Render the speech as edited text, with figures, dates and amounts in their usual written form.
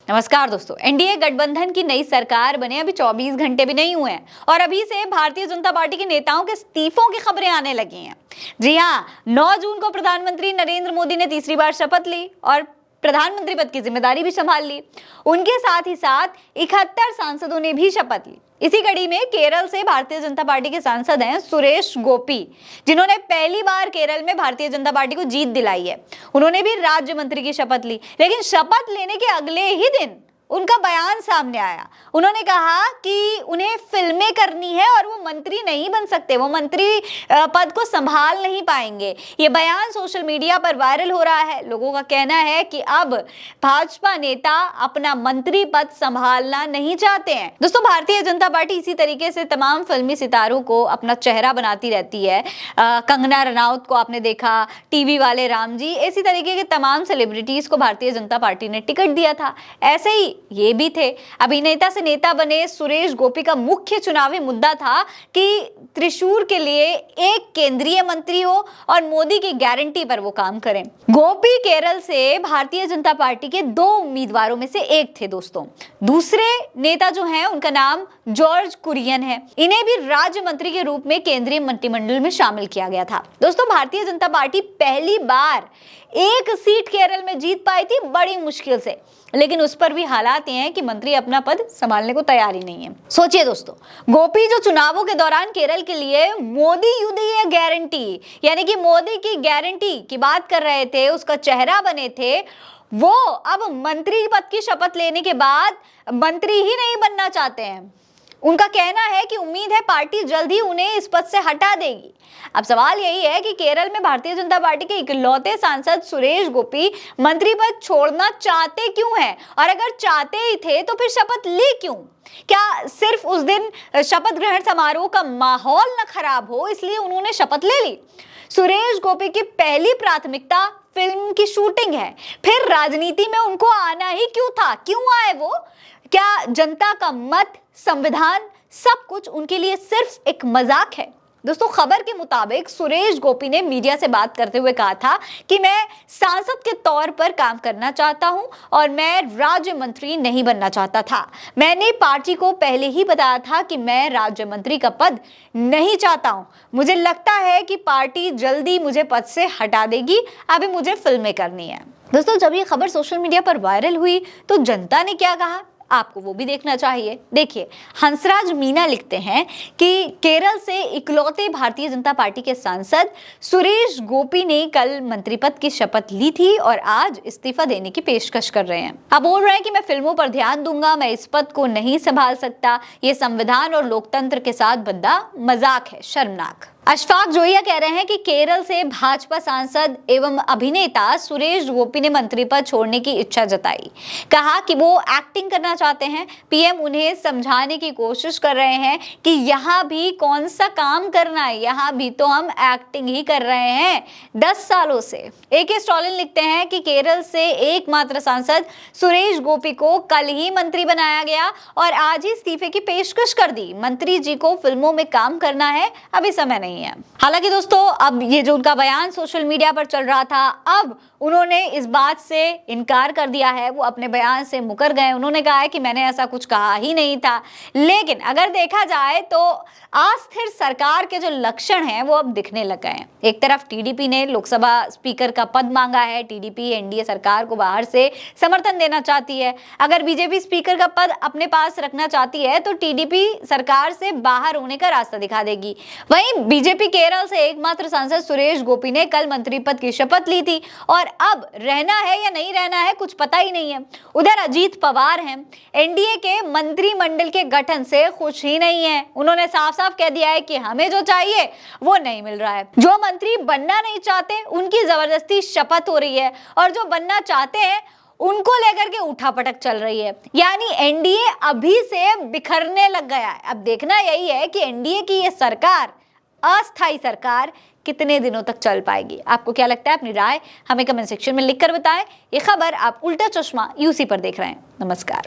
नमस्कार दोस्तों, एनडीए गठबंधन की नई सरकार बने अभी 24 घंटे भी नहीं हुए हैं और अभी से भारतीय जनता पार्टी के नेताओं के इस्तीफों की खबरें आने लगी हैं। जी हां, 9 जून को प्रधानमंत्री नरेंद्र मोदी ने तीसरी बार शपथ ली और प्रधानमंत्री पद की जिम्मेदारी भी संभाल ली। उनके साथ ही साथ 71 सांसदों ने भी शपथ ली। इसी कड़ी में केरल से भारतीय जनता पार्टी के सांसद हैं सुरेश गोपी, जिन्होंने पहली बार केरल में भारतीय जनता पार्टी को जीत दिलाई है। उन्होंने भी राज्य मंत्री की शपथ ली, लेकिन शपथ लेने के अगले ही दिन उनका बयान सामने आया। उन्होंने कहा कि उन्हें फिल्में करनी है और वो मंत्री नहीं बन सकते, वो मंत्री पद को संभाल नहीं पाएंगे। ये बयान सोशल मीडिया पर वायरल हो रहा है। लोगों का कहना है कि अब भाजपा नेता अपना मंत्री पद संभालना नहीं चाहते हैं। दोस्तों, भारतीय जनता पार्टी इसी तरीके से तमाम फिल्मी सितारों को अपना चेहरा बनाती रहती है। कंगना रनौत को आपने देखा, टीवी वाले राम जी, इसी तरीके के तमाम सेलिब्रिटीज को भारतीय जनता पार्टी ने टिकट दिया था। ऐसे ही ये भी थे। अभिनेता से नेता बने सुरेश गोपी का मुख्य चुनावी मुद्दा था कि त्रिशूर के लिए एक केंद्रीय मंत्री हो और मोदी की गारंटी पर वो काम करें। गोपी केरल से भारतीय जनता पार्टी के 2 उम्मीदवारों में से एक थे। दोस्तों, दूसरे नेता जो हैं उनका नाम जॉर्ज कुरियन है। इन्हें भी राज्य मंत्री के रूप में केंद्रीय मंत्रिमंडल में शामिल किया गया था। दोस्तों, भारतीय जनता पार्टी पहली बार एक सीट केरल में जीत पाई थी, बड़ी मुश्किल से, लेकिन उस पर भी हालात ये हैं कि मंत्री अपना पद संभालने को तैयार ही नहीं है। सोचिए दोस्तों, गोपी जो चुनावों के दौरान केरल के लिए मोदी यू दी है गारंटी, यानी कि मोदी की गारंटी की बात कर रहे थे, उसका चेहरा बने थे, वो अब मंत्री पद की शपथ लेने के बाद मंत्री ही नहीं बनना चाहते हैं। उनका कहना है कि उम्मीद है पार्टी जल्द ही उन्हें इस पद से हटा देगी। अब सवाल यही है कि केरल में भारतीय जनता पार्टी के इकलौते सांसद सुरेश गोपी मंत्री पद छोड़ना चाहते क्यों हैं, और अगर चाहते ही थे तो फिर शपथ ली क्यों? क्या सिर्फ उस दिन शपथ ग्रहण समारोह का माहौल न खराब हो इसलिए उन्होंने शपथ ले ली? सुरेश गोपी की पहली प्राथमिकता फिल्म की शूटिंग है, फिर राजनीति में उनको आना ही क्यों था? क्यों आए वो? क्या जनता का मत, संविधान, सब कुछ उनके लिए सिर्फ एक मजाक है? दोस्तों, खबर के मुताबिक सुरेश गोपी ने मीडिया से बात करते हुए कहा था कि मैं सांसद के तौर पर काम करना चाहता हूं और मैं राज्य मंत्री नहीं बनना चाहता था। मैंने पार्टी को पहले ही बताया था कि मैं राज्य मंत्री का पद नहीं चाहता हूं। मुझे लगता है कि पार्टी जल्दी मुझे पद से हटा देगी, अभी मुझे फिल्में करनी है। दोस्तों, जब ये खबर सोशल मीडिया पर वायरल हुई तो जनता ने क्या कहा, आपको वो भी देखना चाहिए। देखिए, हंसराज मीना लिखते हैं कि केरल से इकलौते भारतीय जनता पार्टी के सांसद सुरेश गोपी ने कल मंत्री पद की शपथ ली थी और आज इस्तीफा देने की पेशकश कर रहे हैं। अब बोल रहे हैं कि मैं फिल्मों पर ध्यान दूंगा, मैं इस पद को नहीं संभाल सकता। ये संविधान और लोकतंत्र के साथ बंदा मजाक है, शर्मनाक। अशफाक जोइया कह रहे हैं कि केरल से भाजपा सांसद एवं अभिनेता सुरेश गोपी ने मंत्री पद छोड़ने की इच्छा जताई। कहा कि वो एक्टिंग करना चाहते हैं। पीएम उन्हें समझाने की कोशिश कर रहे हैं कि यहाँ भी कौन सा काम करना है, यहाँ भी तो हम एक्टिंग ही कर रहे हैं 10 सालों से। AK स्टॉलिन लिखते हैं कि केरल से एकमात्र सांसद सुरेश गोपी को कल ही मंत्री बनाया गया और आज ही इस्तीफे की पेशकश कर दी। मंत्री जी को फिल्मों में काम करना है, अभी समय नहीं है। हालांकि दोस्तों, अब ये जो उनका बयान सोशल मीडिया पर चल रहा था, अब उन्होंने इस बात से इनकार कर दिया है, वो अपने बयान से मुकर गए। उन्होंने कहा है कि मैंने ऐसा कुछ कहा ही नहीं था। लेकिन अगर देखा जाए तो अस्थिर सरकार के जो लक्षण हैं वो अब दिखने लग गए हैं। एक तरफ टीडीपी ने लोकसभा स्पीकर का पद मांगा है। टीडीपी एनडीए सरकार को बाहर से समर्थन देना चाहती है। अगर बीजेपी स्पीकर का पद अपने पास रखना चाहती है तो टीडीपी सरकार से बाहर होने का रास्ता दिखा देगी। वहीं बीजेपी केरल से एकमात्र सांसद सुरेश गोपी ने कल मंत्री पद की शपथ ली थी और अब रहना है या नहीं रहना है कुछ पता ही नहीं है। उधर अजीत पवार हैं, एनडीए के मंत्रिमंडल के गठन से खुश ही नहीं है। उन्होंने साफ साफ कह दिया है कि हमें जो चाहिए वो नहीं मिल रहा है। जो मंत्री बनना नहीं चाहते उनकी जबरदस्ती शपथ हो रही है और जो बनना चाहते हैं उनको लेकर के उठापटक चल रही है। यानी एनडीए अभी से बिखरने लग गया है। अब देखना यही है कि एनडीए की ये सरकार, अस्थायी सरकार, कितने दिनों तक चल पाएगी। आपको क्या लगता है? अपनी राय हमें कमेंट सेक्शन में लिखकर बताएं। ये खबर आप उल्टा चश्मा यूसी पर देख रहे हैं। नमस्कार।